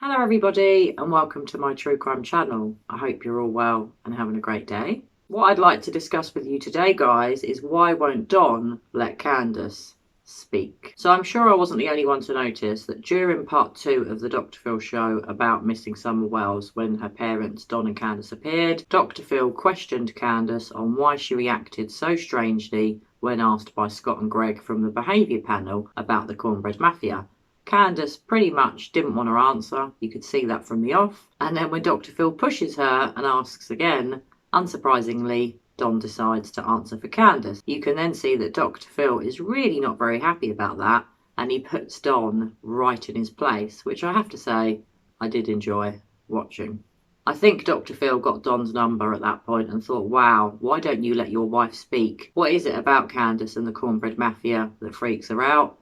Hello everybody and welcome to my true crime channel. I hope you're all well and having a great day. What I'd like to discuss with you today, guys, is why won't Don let Candus speak? So I'm sure I wasn't the only one to notice that during part 2 of the Dr. Phil show about missing SummerWells, when her parents Don and Candus appeared, Dr. Phil questioned Candus on why she reacted so strangely when asked by Scott and Greg from the behaviour panel about the Cornbread Mafia. Candus pretty much didn't want to answer, you could see that from the off, and then when Dr. Phil pushes her and asks again, unsurprisingly, Don decides to answer for Candus. You can then see that Dr. Phil is really not very happy about that, and he puts Don right in his place, which I have to say, I did enjoy watching. I think Dr. Phil got Don's number at that point and thought, wow, why don't you let your wife speak? What is it about Candus and the Cornbread Mafia that freaks her out?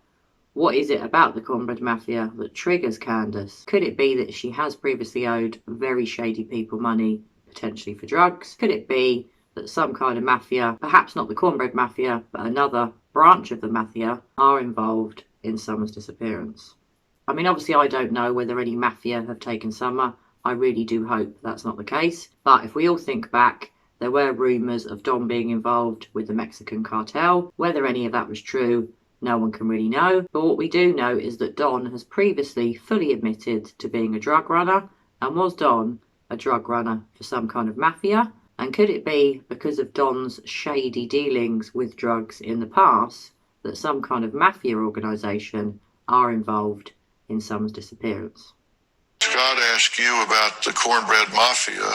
What is it about the Cornbread Mafia that triggers Candus? Could it be that she has previously owed very shady people money, potentially for drugs? Could it be that some kind of mafia, perhaps not the Cornbread Mafia, but another branch of the mafia, are involved in Summer's disappearance? I mean, obviously I don't know whether any mafia have taken Summer. I really do hope that's not the case. But if we all think back, there were rumours of Don being involved with the Mexican cartel. Whether any of that was true, no one can really know, but what we do know is that Don has previously fully admitted to being a drug runner. And was Don a drug runner for some kind of mafia? And could it be because of Don's shady dealings with drugs in the past that some kind of mafia organisation are involved in Summer's disappearance? Scott asked you about the Cornbread Mafia.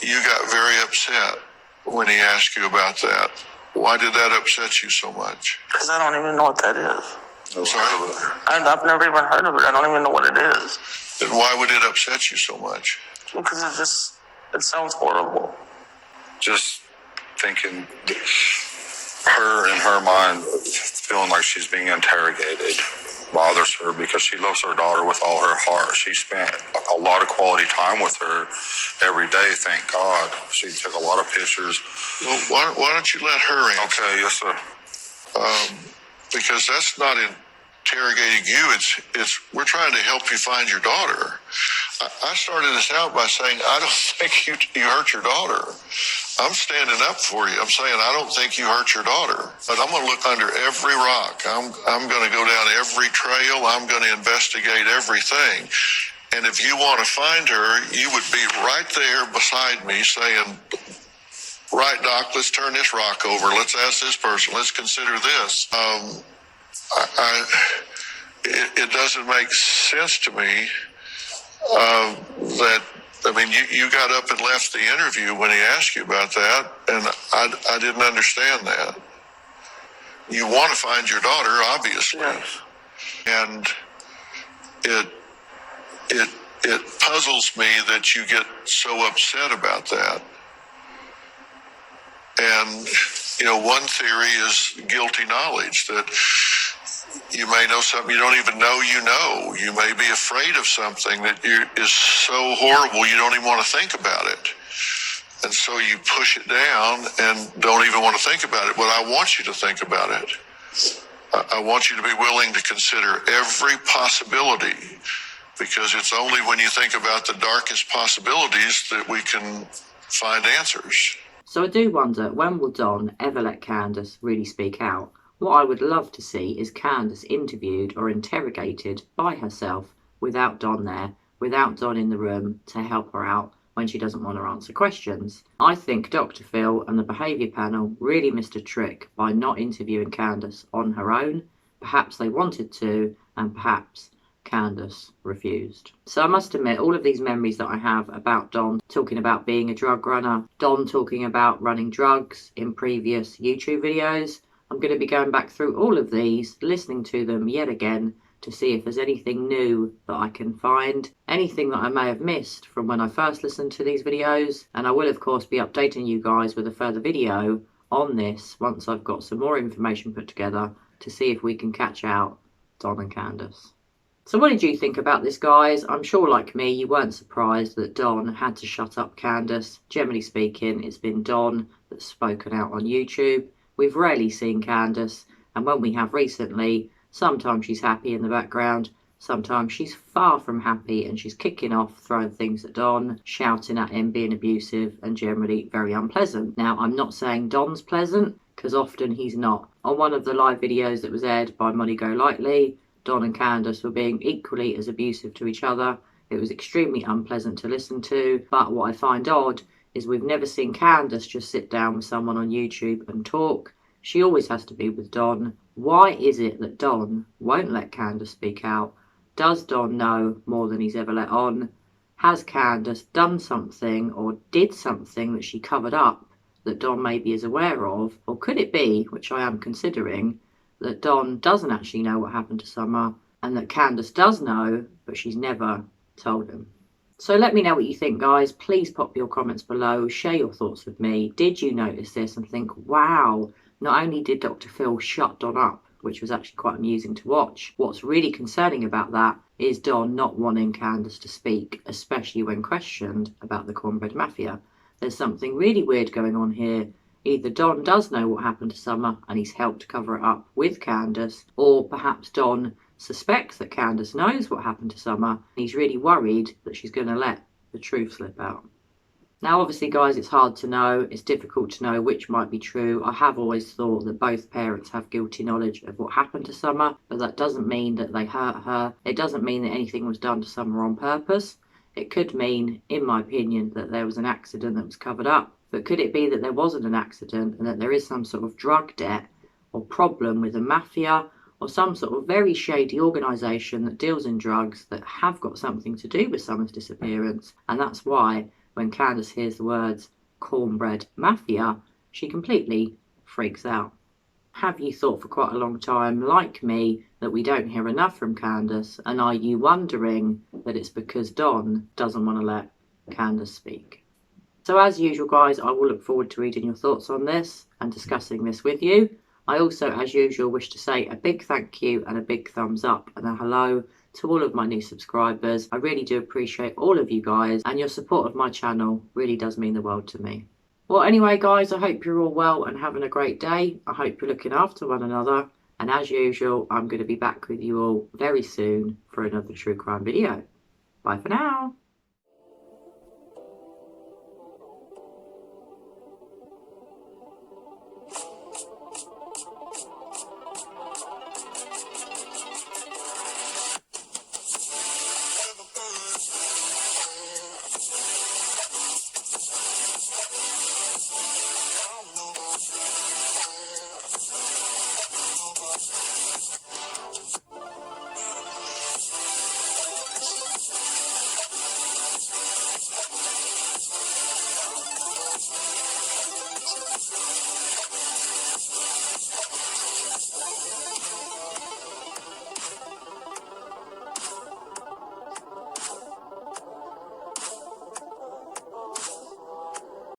You got very upset when he asked you about that. Why did that upset you so much? Because I don't even know what that is. I'm sorry? I've never even heard of it. I don't even know what it is. Then why would it upset you so much? Because it sounds horrible. Just thinking her, in her mind, feeling like she's being interrogated bothers her because she loves her daughter with all her heart. She spent a lot of quality time with her every day, thank God. She took a lot of pictures. Well, why don't you let her answer? Okay, yes, sir. Because that's not interrogating you. It's we're trying to help you find your daughter. I started this out by saying, I don't think you hurt your daughter. I'm standing up for you. I'm saying, I don't think you hurt your daughter. But I'm going to look under every rock. I'm going to go down every trail. I'm going to investigate everything. And if you want to find her, you would be right there beside me saying, right, Doc, let's turn this rock over. Let's ask this person. Let's consider this. It doesn't make sense to me that, I mean, you got up and left the interview when he asked you about that, and I didn't understand that. You want to find your daughter, obviously. Yes. And it puzzles me that you get so upset about that. And, you know, one theory is guilty knowledge, that you may know something you don't even know you know. You may be afraid of something that is so horrible you don't even want to think about it. And so you push it down and don't even want to think about it. But I want you to think about it. I want you to be willing to consider every possibility, because it's only when you think about the darkest possibilities that we can find answers. So I do wonder, when will Don ever let Candus really speak out? What I would love to see is Candus interviewed or interrogated by herself without Don there, without Don in the room to help her out when she doesn't want to answer questions. I think Dr. Phil and the behaviour panel really missed a trick by not interviewing Candus on her own. Perhaps they wanted to, and perhaps Candus refused. So I must admit, all of these memories that I have about Don talking about being a drug runner, Don talking about running drugs in previous YouTube videos, I'm going to be going back through all of these, listening to them yet again to see if there's anything new that I can find, anything that I may have missed from when I first listened to these videos. And I will of course be updating you guys with a further video on this once I've got some more information put together to see if we can catch out Don and Candus. So what did you think about this, guys? I'm sure, like me, you weren't surprised that Don had to shut up Candus. Generally speaking, it's been Don that's spoken out on YouTube. We've rarely seen Candus, and when we have recently, sometimes she's happy in the background, Sometimes she's far from happy and she's kicking off, throwing things at Don, shouting at him, being abusive and generally very unpleasant. Now, I'm not saying Don's pleasant, because often he's not. On one of the live videos that was aired by Money Go Lightly, Don and Candus were being equally as abusive to each other. It was extremely unpleasant to listen to, but what I find odd is we've never seen Candus just sit down with someone on YouTube and talk. She always has to be with Don. Why is it that Don won't let Candus speak out? Does Don know more than he's ever let on? Has Candus done something or did something that she covered up that Don maybe is aware of? Or could it be, which I am considering, that Don doesn't actually know what happened to Summer and that Candus does know, but she's never told him? So let me know what you think, guys. Please pop your comments below. Share your thoughts with me. Did you notice this and think, wow, not only did Dr. Phil shut Don up, which was actually quite amusing to watch, what's really concerning about that is Don not wanting Candus to speak, especially when questioned about the Cornbread Mafia. There's something really weird going on here. Either Don does know what happened to Summer and he's helped cover it up with Candus, or perhaps Don suspects that Candus knows what happened to Summer and he's really worried that she's going to let the truth slip out. Now, obviously, guys, it's hard to know. It's difficult to know which might be true. I have always thought that both parents have guilty knowledge of what happened to Summer, but that doesn't mean that they hurt her. It doesn't mean that anything was done to Summer on purpose. It could mean, in my opinion, that there was an accident that was covered up. But could it be that there wasn't an accident and that there is some sort of drug debt or problem with the mafia or some sort of very shady organisation that deals in drugs that have got something to do with Summer's disappearance? And that's why when Candus hears the words Cornbread Mafia, she completely freaks out. Have you thought for quite a long time, like me, that we don't hear enough from Candus? And are you wondering that it's because Don doesn't want to let Candus speak? So as usual, guys, I will look forward to reading your thoughts on this and discussing this with you. I also, as usual, wish to say a big thank you and a big thumbs up and a hello to all of my new subscribers. I really do appreciate all of you guys, and your support of my channel really does mean the world to me. Well, anyway, guys, I hope you're all well and having a great day. I hope you're looking after one another. And as usual, I'm going to be back with you all very soon for another true crime video. Bye for now.